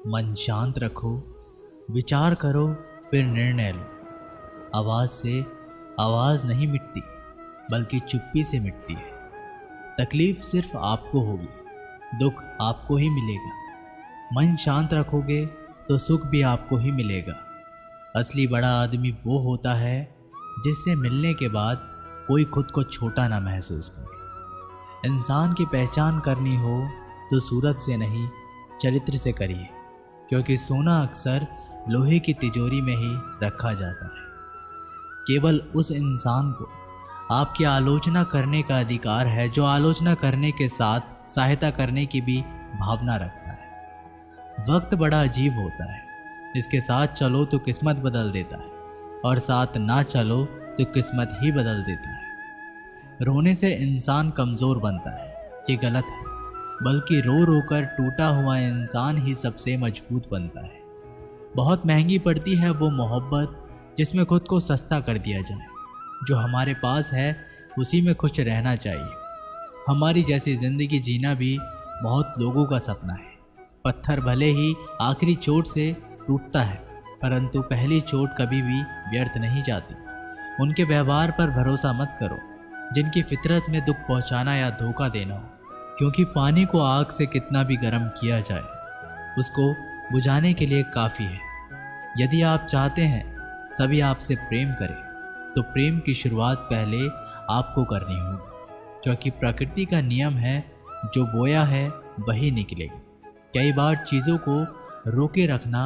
मन शांत रखो, विचार करो, फिर निर्णय लो। आवाज़ से आवाज़ नहीं मिटती, बल्कि चुप्पी से मिटती है। तकलीफ सिर्फ आपको होगी, दुख आपको ही मिलेगा। मन शांत रखोगे तो सुख भी आपको ही मिलेगा। असली बड़ा आदमी वो होता है जिससे मिलने के बाद कोई खुद को छोटा ना महसूस करे। इंसान की पहचान करनी हो तो सूरत से नहीं, चरित्र से करिए, क्योंकि सोना अक्सर लोहे की तिजोरी में ही रखा जाता है। केवल उस इंसान को आपकी आलोचना करने का अधिकार है जो आलोचना करने के साथ सहायता करने की भी भावना रखता है। वक्त बड़ा अजीब होता है, इसके साथ चलो तो किस्मत बदल देता है, और साथ ना चलो तो किस्मत ही बदल देता है। रोने से इंसान कमज़ोर बनता है, ये गलत है, बल्कि रो रो कर टूटा हुआ इंसान ही सबसे मजबूत बनता है। बहुत महंगी पड़ती है वो मोहब्बत जिसमें खुद को सस्ता कर दिया जाए। जो हमारे पास है उसी में खुश रहना चाहिए। हमारी जैसी ज़िंदगी जीना भी बहुत लोगों का सपना है। पत्थर भले ही आखिरी चोट से टूटता है, परंतु पहली चोट कभी भी व्यर्थ नहीं जाती। उनके व्यवहार पर भरोसा मत करो जिनकी फितरत में दुख पहुंचाना या धोखा देना हो, क्योंकि पानी को आग से कितना भी गर्म किया जाए उसको बुझाने के लिए काफ़ी है। यदि आप चाहते हैं सभी आपसे प्रेम करें, तो प्रेम की शुरुआत पहले आपको करनी होगी, क्योंकि प्रकृति का नियम है जो बोया है वही निकलेगा। कई बार चीज़ों को रोके रखना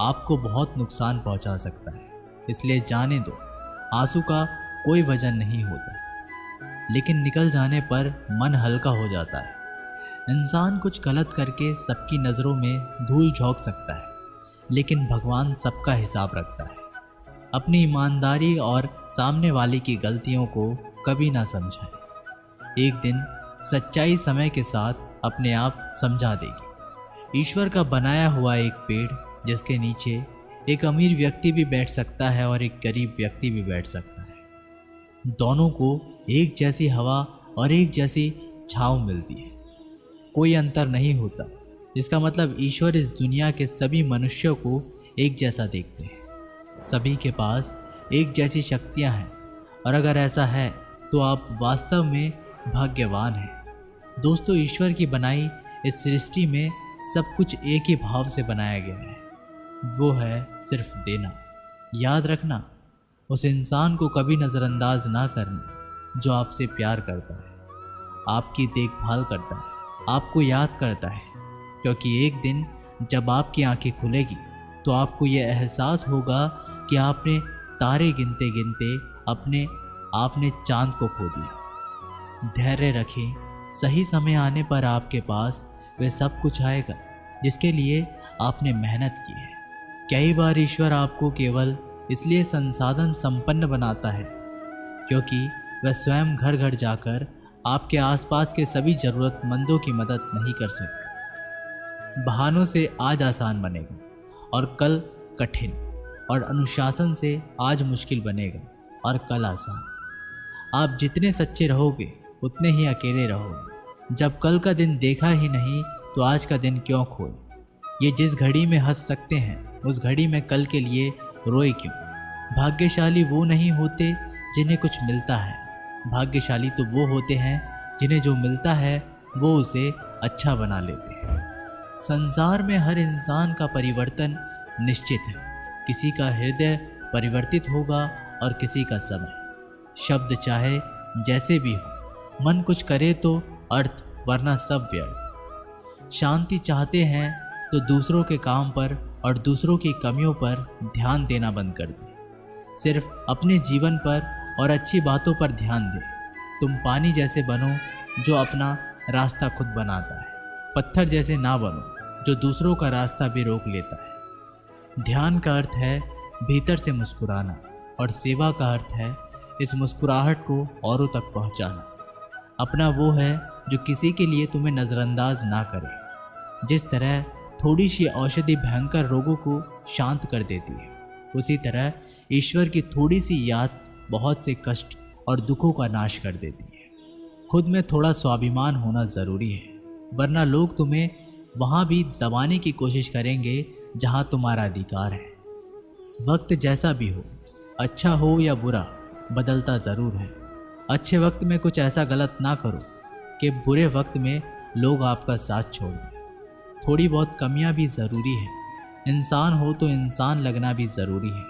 आपको बहुत नुकसान पहुंचा सकता है, इसलिए जाने दो। आंसू का कोई वजन नहीं होता, लेकिन निकल जाने पर मन हल्का हो जाता है। इंसान कुछ गलत करके सबकी नज़रों में धूल झोंक सकता है, लेकिन भगवान सबका हिसाब रखता है। अपनी ईमानदारी और सामने वाले की गलतियों को कभी ना समझाएं। एक दिन सच्चाई समय के साथ अपने आप समझा देगी। ईश्वर का बनाया हुआ एक पेड़ जिसके नीचे एक अमीर व्यक्ति भी बैठ सकता है और एक गरीब व्यक्ति भी बैठ सकता है। दोनों को एक जैसी हवा और एक जैसी छांव मिलती है, कोई अंतर नहीं होता। इसका मतलब ईश्वर इस दुनिया के सभी मनुष्यों को एक जैसा देखते हैं। सभी के पास एक जैसी शक्तियां हैं, और अगर ऐसा है तो आप वास्तव में भाग्यवान हैं। दोस्तों, ईश्वर की बनाई इस सृष्टि में सब कुछ एक ही भाव से बनाया गया है, वो है सिर्फ देना। याद रखना, उस इंसान को कभी नज़रअंदाज ना करना जो आपसे प्यार करता है, आपकी देखभाल करता है, आपको याद करता है, क्योंकि एक दिन जब आपकी आंखें खुलेगी तो आपको यह एहसास होगा कि आपने तारे गिनते गिनते आपने चांद को खो दिया। धैर्य रखें, सही समय आने पर आपके पास वह सब कुछ आएगा जिसके लिए आपने मेहनत की है। कई बार ईश्वर आपको केवल इसलिए संसाधन संपन्न बनाता है क्योंकि वह स्वयं घर घर जाकर आपके आसपास के सभी ज़रूरतमंदों की मदद नहीं कर सकता। बहानों से आज आसान बनेगा और कल कठिन, और अनुशासन से आज मुश्किल बनेगा और कल आसान। आप जितने सच्चे रहोगे उतने ही अकेले रहोगे। जब कल का दिन देखा ही नहीं तो आज का दिन क्यों खोए। ये जिस घड़ी में हंस सकते हैं उस घड़ी में कल के लिए रोए क्यों। भाग्यशाली वो नहीं होते जिन्हें कुछ मिलता है, भाग्यशाली तो वो होते हैं जिन्हें जो मिलता है वो उसे अच्छा बना लेते हैं। संसार में हर इंसान का परिवर्तन निश्चित है। किसी का हृदय परिवर्तित होगा और किसी का समय। शब्द चाहे जैसे भी हो, मन कुछ करे तो अर्थ, वरना सब व्यर्थ। शांति चाहते हैं तो दूसरों के काम पर और दूसरों की कमियों पर ध्यान देना बंद कर दें। सिर्फ अपने जीवन पर और अच्छी बातों पर ध्यान दें। तुम पानी जैसे बनो जो अपना रास्ता खुद बनाता है, पत्थर जैसे ना बनो जो दूसरों का रास्ता भी रोक लेता है। ध्यान का अर्थ है भीतर से मुस्कुराना, और सेवा का अर्थ है इस मुस्कुराहट को औरों तक पहुंचाना। अपना वो है जो किसी के लिए तुम्हें नज़रअंदाज ना करे। जिस तरह थोड़ी सी औषधि भयंकर रोगों को शांत कर देती है, उसी तरह ईश्वर की थोड़ी सी याद बहुत से कष्ट और दुखों का नाश कर देती है। खुद में थोड़ा स्वाभिमान होना ज़रूरी है, वरना लोग तुम्हें वहाँ भी दबाने की कोशिश करेंगे जहाँ तुम्हारा अधिकार है। वक्त जैसा भी हो, अच्छा हो या बुरा, बदलता ज़रूर है। अच्छे वक्त में कुछ ऐसा गलत ना करो कि बुरे वक्त में लोग आपका साथ छोड़ दें। थोड़ी बहुत कमियां भी ज़रूरी है। इंसान हो तो इंसान लगना भी ज़रूरी है।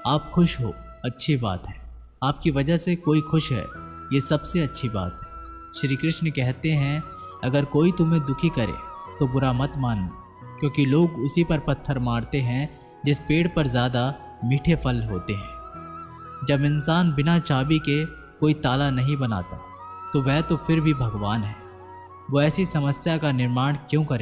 आप खुश हो, अच्छी बात है। आपकी वजह से कोई खुश है, ये सबसे अच्छी बात है। श्री कृष्ण कहते हैं, अगर कोई तुम्हें दुखी करे तो बुरा मत मानना, क्योंकि लोग उसी पर पत्थर मारते हैं जिस पेड़ पर ज़्यादा मीठे फल होते हैं। जब इंसान बिना चाबी के कोई ताला नहीं बनाता तो वह तो फिर भी भगवान है। वो ऐसी समस्या का निर्माण क्यों करे?